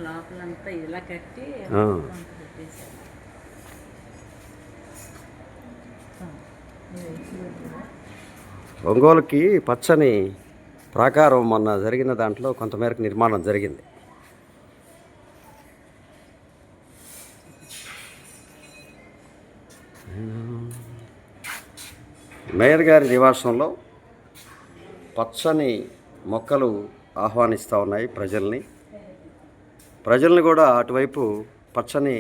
లోపలంతా ఇలా కట్టి ఆ. పెట్టేశారు. ఒంగోలుకి పచ్చని ప్రాకారం మొన్న జరిగిన దాంట్లో కొంతమేరకు నిర్మాణం జరిగింది. మేయర్ గారి నివాసంలో పచ్చని మొక్కలు ఆహ్వానిస్తూ ఉన్నాయి ప్రజల్ని కూడా అటువైపు పచ్చని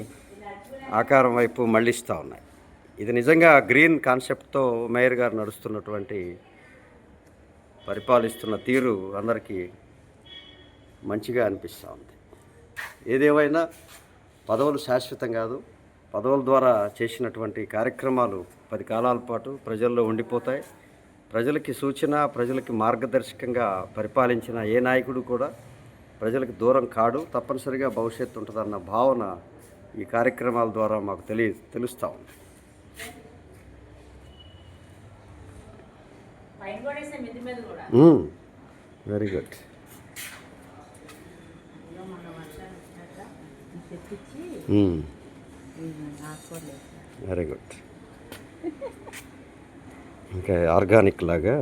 ఆకారం వైపు మళ్ళిస్తూ ఉన్నాయి. ఇది నిజంగా గ్రీన్ కాన్సెప్ట్తో మేయర్ గారు నడుస్తున్నటువంటి పరిపాలిస్తున్న తీరు అందరికీ మంచిగా అనిపిస్తూ ఉంది. ఏదేమైనా పదవులు శాశ్వతం కాదు. పదవుల ద్వారా చేసినటువంటి కార్యక్రమాలు 10 కాలాల పాటు ప్రజల్లో ఉండిపోతాయి. ప్రజలకి సూచన, ప్రజలకి మార్గదర్శకంగా పరిపాలించిన ఏ నాయకుడు కూడా ప్రజలకు దూరం కాడు. తప్పనిసరిగా భవిష్యత్తు ఉంటుందన్న భావన ఈ కార్యక్రమాల ద్వారా మాకు తెలుస్తూ ఉంది. Very good. Very good. ఇంకా ఆర్గానిక్ లాగా,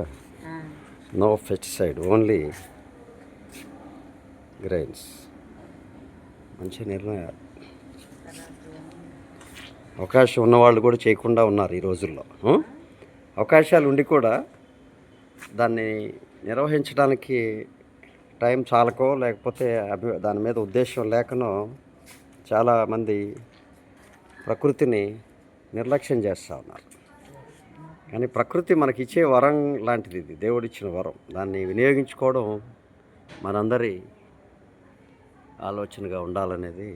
నో పెస్టిసైడ్, ఓన్లీ గ్రైన్స్. మంచి నిర్ణయాలు. అవకాశం ఉన్నవాళ్ళు కూడా చేయకుండా ఉన్నారు ఈ రోజుల్లో. అవకాశాలు ఉండి కూడా దాన్ని నిర్వహించడానికి టైం చాలకో లేకపోతే దాని మీద ఉద్దేశం లేకనో చాలామంది ప్రకృతిని నిర్లక్ష్యం చేస్తూ ఉన్నారు. కానీ ప్రకృతి మనకిచ్చే వరం లాంటిది. ఇది దేవుడిచ్చిన వరం. దాన్ని వినియోగించుకోవడం మనందరి ఆలోచనగా ఉండాలనేది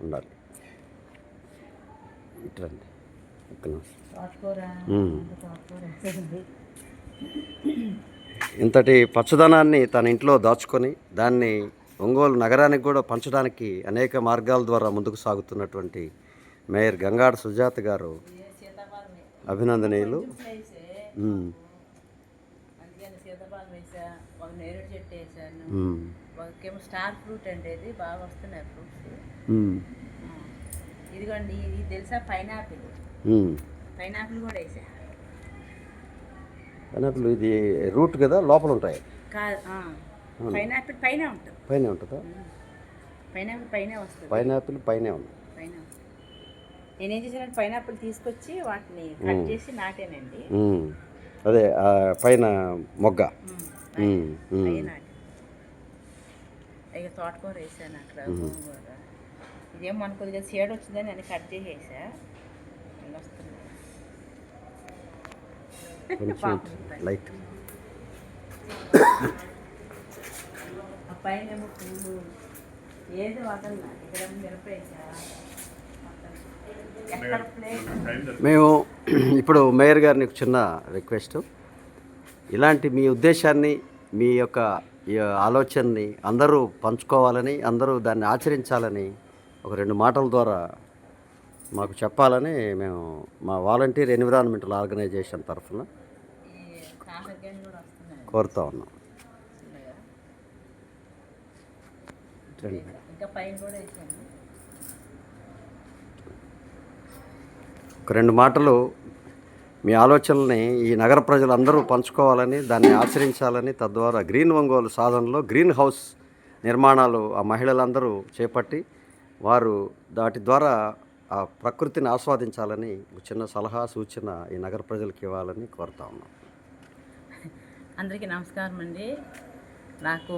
ఉండాలి. ఇట్లండి ఇంతటి పచ్చదనాన్ని తన ఇంట్లో దాచుకొని దాన్ని ఒంగోలు నగరానికి కూడా పంచడానికి అనేక మార్గాల ద్వారా ముందుకు సాగుతున్నటువంటి మేయర్ గంగాడ సుజాత గారు అభినందనీయులు. స్టార్ ఫ్రూట్ అండి, ఇది బాగా వస్తున్నాయి ఫ్రూట్స్. ఇదిగోండి, ఇది తెలుసా, పైనాపిల్ కూడా వేసా. పైనాపిల్ ఇది రూట్ కదా, లోపల ఉంటాయి. పైనాపిల్ పైన ఉంటుంది. పైన ఉంటుందా? పైనాపిల్ పైన వస్తుంది. పైనాపిల్ పైనే ఉంది. నేనేం చేశానంటే పైనాపిల్ తీసుకొచ్చి వాటిని కట్ చేసి నాటానండి. అదే పైన మొగ్గ ఇక తోటకూర వేసాను అక్కడ. గోంగూర ఇదేం మన కొద్దిగా సీడ్ వచ్చిందని నేను కట్ చేసేసా. వస్తుంది లైట్. పైన పూలు ఏది వదలనా. ఇక్కడ మిరపేసా. మేము ఇప్పుడు మేయర్ గారిని చిన్న రిక్వెస్ట్, ఇలాంటి మీ ఉద్దేశాన్ని, మీ యొక్క ఈ ఆలోచనని అందరూ పంచుకోవాలని, అందరూ దాన్ని ఆచరించాలని ఒక 2 మాటల ద్వారా మాకు చెప్పాలని మేము మా వాలంటీర్ ఎన్విరాన్మెంటల్ ఆర్గనైజేషన్ తరఫున కోరుతా ఉన్నాం. ఒక 2 మాటలు మీ ఆలోచనల్ని ఈ నగర ప్రజలందరూ పంచుకోవాలని, దాన్ని ఆచరించాలని, తద్వారా గ్రీన్ ఒంగోలు సాధనలో గ్రీన్ హౌస్ నిర్మాణాలు ఆ మహిళలందరూ చేపట్టి వారు వాటి ద్వారా ఆ ప్రకృతిని ఆస్వాదించాలని చిన్న సలహా సూచన ఈ నగర ప్రజలకు ఇవ్వాలని కోరుతా ఉన్నాం. అందరికీ నమస్కారం అండి. నాకు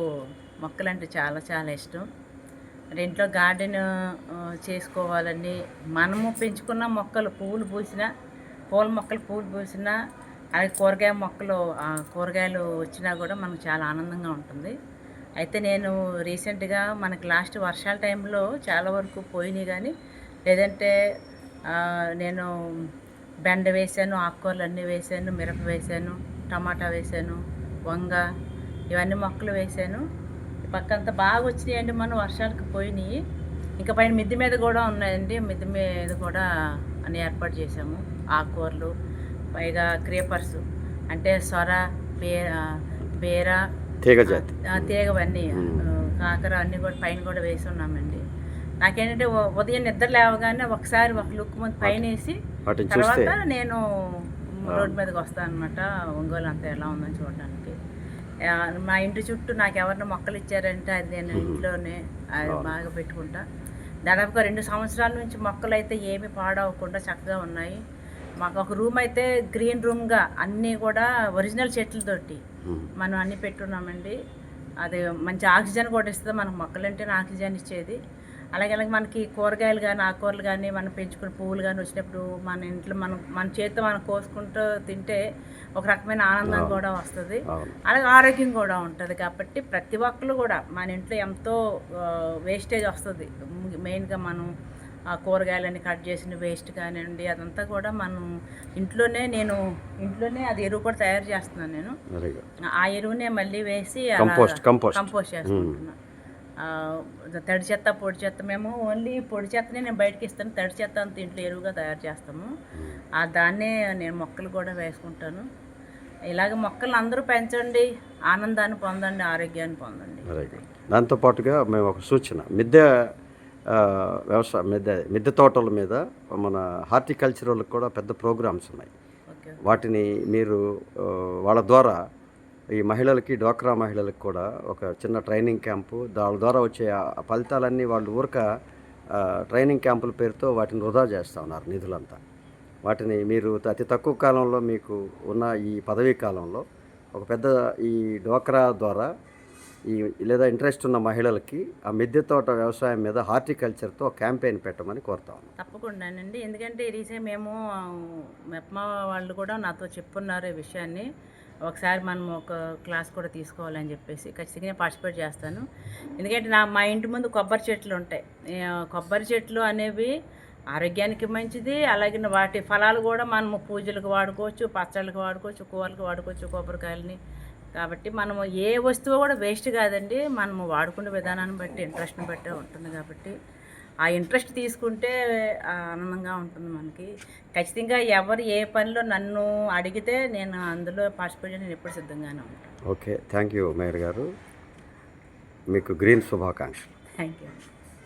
మొక్కలంటే చాలా చాలా ఇష్టం. ఇంట్లో గార్డెన్ చేసుకోవాలని, మనము పెంచుకున్న మొక్కలు పూల మొక్కలు పూలు పూసినా, అలాగే కూరగాయలు వచ్చినా కూడా మనకు చాలా ఆనందంగా ఉంటుంది. అయితే నేను రీసెంట్గా మనకి లాస్ట్ వర్షాల టైంలో చాలా వరకు పోయినాయి. కానీ లేదంటే నేను బెండ వేసాను, ఆకుకూరలు అన్నీ వేసాను, మిరప వేసాను, టమాటా వేసాను, వంగ, ఇవన్నీ మొక్కలు వేసాను. పక్కంతా బాగా వచ్చినాయండి. మనం వర్షాలకు పోయినాయి. ఇంకా పైన మిద్దె మీద కూడా ఉన్నాయండి. మిద్దె మీద కూడా అన్ని ఏర్పాటు చేసాము. ఆకుకూరలు, పైగా క్రీపర్స్ అంటే సొర, బేర, తీగజాతి, తీగవన్నీ కాకర అన్నీ కూడా పైన కూడా వేసి ఉన్నామండి. నాకేంటంటే ఉదయం నిద్ర లేవగానే ఒకసారి ఒక లుక్ ముందు పైన వేసి వాటిని తర్వాత చూస్తే నేను రోడ్డు మీదకి వస్తాను అనమాట. ఒంగోలు అంతా ఎలా ఉందని చూడడానికి. మా ఇంటి చుట్టూ నాకు ఎవరైనా మొక్కలు ఇచ్చారంటే అది నేను ఇంట్లోనే అది బాగా పెట్టుకుంటా. దాదాపుగా 2 సంవత్సరాల నుంచి మొక్కలు అయితే ఏమీ పాడవకుండా చక్కగా ఉన్నాయి. మాకు ఒక రూమ్ అయితే గ్రీన్ రూమ్గా అన్నీ కూడా ఒరిజినల్ చెట్లతోటి మనం అన్నీ పెట్టున్నామండి. అది మంచి ఆక్సిజన్ కూడా ఇస్తుంది. మనకు మొక్కలంటేనే ఆక్సిజన్ ఇచ్చేది. అలాగే మనకి కూరగాయలు కానీ ఆకుకూరలు కానీ మనం పెంచుకునే పువ్వులు కానీ వచ్చినప్పుడు మన ఇంట్లో మన చేతితో మనం కోసుకుంటూ తింటే ఒక రకమైన ఆనందం కూడా వస్తుంది. అలాగే ఆరోగ్యం కూడా ఉంటుంది. కాబట్టి ప్రతి ఒక్కరు కూడా మన ఇంట్లో ఎంతో వేస్టేజ్ వస్తుంది. మెయిన్గా మనం కూరగాయలన్నీ కట్ చేసిన వేస్ట్ కానివ్వండి అదంతా కూడా మనం నేను ఇంట్లోనే అది ఎరువు కూడా తయారు చేస్తున్నాను. నేను ఆ ఎరువునే మళ్ళీ వేసి కంపోస్ట్ చేసుకుంటున్నాను. తడి చెత్త పొడి చెత్త మేము ఓన్లీ పొడి చెత్తనే నేను బయటకి ఇస్తాను. తడి చెత్త అంత ఇంట్లో ఎరువుగా తయారు చేస్తాము. దాన్నే నేను మొక్కలు కూడా వేసుకుంటాను. ఇలాగ మొక్కలు అందరూ పెంచండి, ఆనందాన్ని పొందండి, ఆరోగ్యాన్ని పొందండి. దాంతోపాటుగా మేము ఒక సూచన మిద్దె తోటల మీద మన హార్టికల్చరల్ కూడా పెద్ద ప్రోగ్రామ్స్ ఉన్నాయి. వాటిని మీరు వాళ్ళ ద్వారా ఈ మహిళలకి, డ్వాక్రా మహిళలకు కూడా ఒక చిన్న ట్రైనింగ్ క్యాంపు, దాని ద్వారా వచ్చే ఫలితాలన్నీ వాళ్ళు ట్రైనింగ్ క్యాంపుల పేరుతో వాటిని వృధా చేస్తూ ఉన్నారు నిధులంతా. వాటిని మీరు అతి తక్కువ కాలంలో మీకు ఉన్న ఈ పదవీ కాలంలో ఒక పెద్ద ఈ డ్వాక్రా ద్వారా లేదా ఇంట్రెస్ట్ ఉన్న మహిళలకి ఆ మిద్దె తోట వ్యవసాయం మీద హార్టికల్చర్తో క్యాంపెయిన్ పెట్టమని కోరుతాం. తప్పకుండానండి. ఎందుకంటే రీసెంట్ మేము మెప్మా వాళ్ళు కూడా నాతో చెప్పున్నారు ఈ విషయాన్ని. ఒకసారి మనం ఒక క్లాస్ కూడా తీసుకోవాలని చెప్పేసి ఖచ్చితంగా పార్టిసిపేట్ చేస్తాను. ఎందుకంటే మా ఇంటి ముందు కొబ్బరి చెట్లు ఉంటాయి. కొబ్బరి చెట్లు అనేవి ఆరోగ్యానికి మంచిది. అలాగే వాటి ఫలాలు కూడా మనము పూజలకు వాడుకోవచ్చు, పచ్చళ్ళకి వాడుకోవచ్చు, కూరలకు వాడుకోవచ్చు కొబ్బరికాయలని. కాబట్టి మనము ఏ వస్తువు కూడా వేస్ట్ కాదండి. మనము వాడుకునే విధానాన్ని బట్టి, ఇంట్రెస్ట్ని బట్టే ఉంటుంది. కాబట్టి ఆ ఇంట్రెస్ట్ తీసుకుంటే ఆనందంగా ఉంటుంది మనకి. ఖచ్చితంగా ఎవరు ఏ పనిలో నన్ను అడిగితే నేను అందులో పార్టిసిపేట్ నేను ఎప్పుడు సిద్ధంగానే ఉంటాను. ఓకే, థ్యాంక్ యూ మేయర్ గారు. మీకు గ్రీన్ శుభాకాంక్షలు. Thank you.